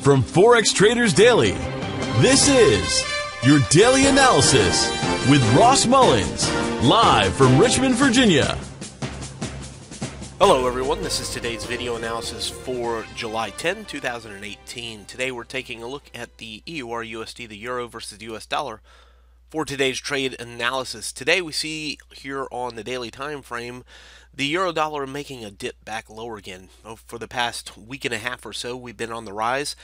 From Forex Traders Daily, this is your daily analysis with Ross Mullins, live from Richmond, Virginia. Hello everyone, this is today's video analysis for July 10, 2018. Today we're taking a look at the EURUSD, the euro versus the US dollar, for today's trade analysis. Today we see here on the daily time frame the euro dollar making a dip back lower again. For the past week and a half or so we've been on the rise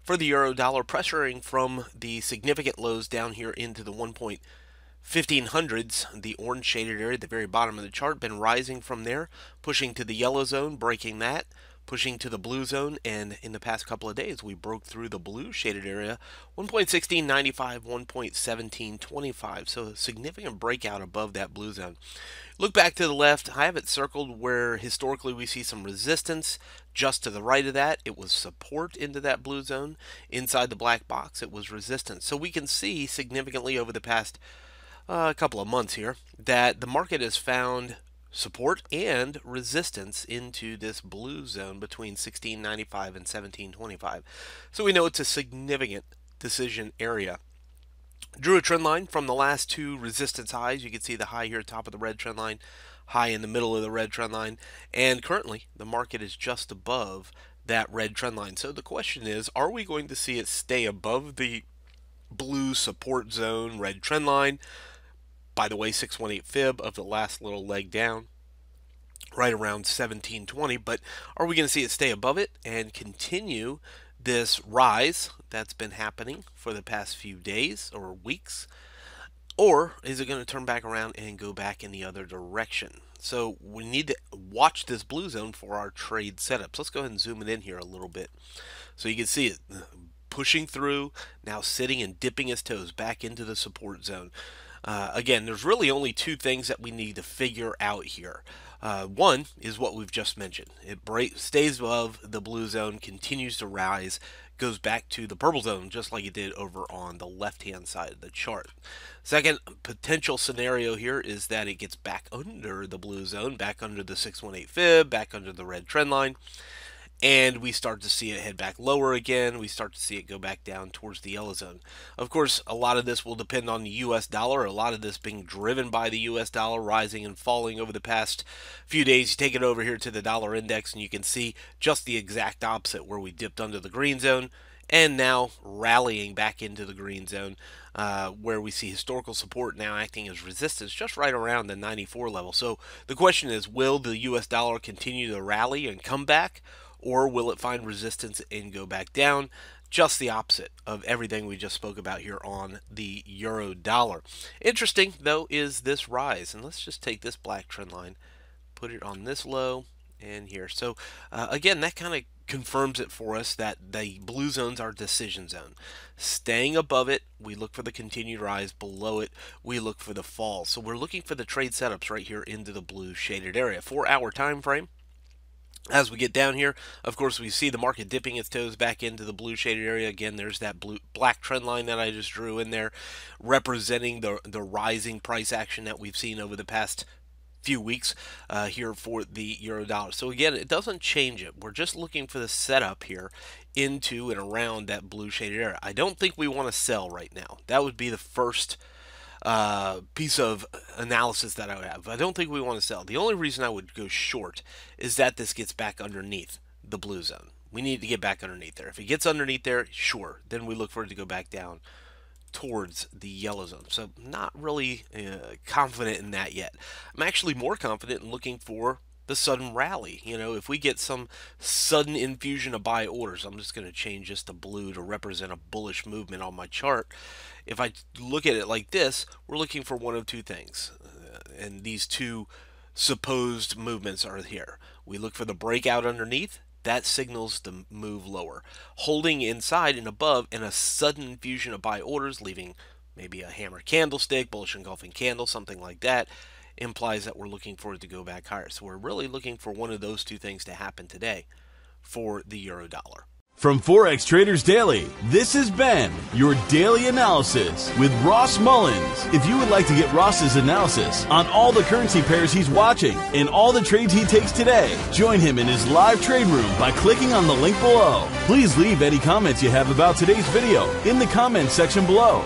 for the euro dollar, pressuring from the significant lows down here into the 1.1500s, the orange shaded area at the very bottom of the chart, been rising from there, pushing to the yellow zone, breaking that, pushing to the blue zone, and in the past couple of days we broke through the blue shaded area, 1.1695, 1.1725, so a significant breakout above that blue zone. Look back to the left, I have it circled where historically we see some resistance. Just to the right of that, it was support into that blue zone. Inside the black box, it was resistance. So we can see significantly over the past couple of months here that the market has found support and resistance into this blue zone between 1695 and 1725. So we know it's a significant decision area. Drew a trend line from the last two resistance highs. You can see the high here, top of the red trend line, high in the middle of the red trend line, and currently the market is just above that red trend line. So the question is, are we going to see it stay above the blue support zone, red trend line? By the way, 618 fib of the last little leg down, right around 1720, but are we going to see it stay above it and continue this rise that's been happening for the past few days or weeks? Or is it going to turn back around and go back in the other direction? So we need to watch this blue zone for our trade setups. Let's go ahead and zoom it in here a little bit. So you can see it pushing through, now sitting and dipping its toes back into the support zone. Again, there's really only two things that we need to figure out here. One is what we've just mentioned. It stays above the blue zone, continues to rise, goes back to the purple zone, just like it did over on the left-hand side of the chart. Second potential scenario here is that it gets back under the blue zone, back under the 618 fib, back under the red trend line, and we start to see it head back lower again. We start to see it go back down towards the yellow zone. Of course, a lot of this will depend on the US dollar, a lot of this being driven by the US dollar rising and falling over the past few days. You take it over here to the dollar index and you can see just the exact opposite, where we dipped under the green zone and now rallying back into the green zone, where we see historical support now acting as resistance just right around the 94 level. So the question is, will the US dollar continue to rally and come back, or will it find resistance and go back down? Just the opposite of everything we just spoke about here on the euro dollar. Interesting, though, is this rise. And let's just take this black trend line, put it on this low and here. So, again, that kind of confirms it for us that the blue zone's our decision zone. Staying above it, we look for the continued rise. Below it, we look for the fall. So we're looking for the trade setups right here into the blue shaded area. 4-hour time frame. As we get down here, of course, we see the market dipping its toes back into the blue shaded area. Again, there's that black trend line that I just drew in there, representing the rising price action that we've seen over the past few weeks here for the euro dollar. So again, it doesn't change it. We're just looking for the setup here into and around that blue shaded area. I don't think we want to sell right now. That would be the first piece of analysis that I would have. I don't think we want to sell. The only reason I would go short is that this gets back underneath the blue zone. We need to get back underneath there. If it gets underneath there, sure, then we look for it to go back down towards the yellow zone. So not really confident in that yet. I'm actually more confident in looking for the sudden rally. You know, if we get some sudden infusion of buy orders, I'm just going to change this to blue to represent a bullish movement on my chart. If I look at it like this, we're looking for one of two things, and these two supposed movements are here. We look for the breakout underneath. That signals the move lower. Holding inside and above, and a sudden infusion of buy orders, leaving maybe a hammer candlestick, bullish engulfing candle, something like that, implies that we're looking for it to go back higher. So we're really looking for one of those two things to happen today for the euro dollar. From Forex Traders Daily, this has been your daily analysis with Ross Mullins. If you would like to get Ross's analysis on all the currency pairs he's watching and all the trades he takes today, join him in his live trade room by clicking on the link below. Please leave any comments you have about today's video in the comments section below.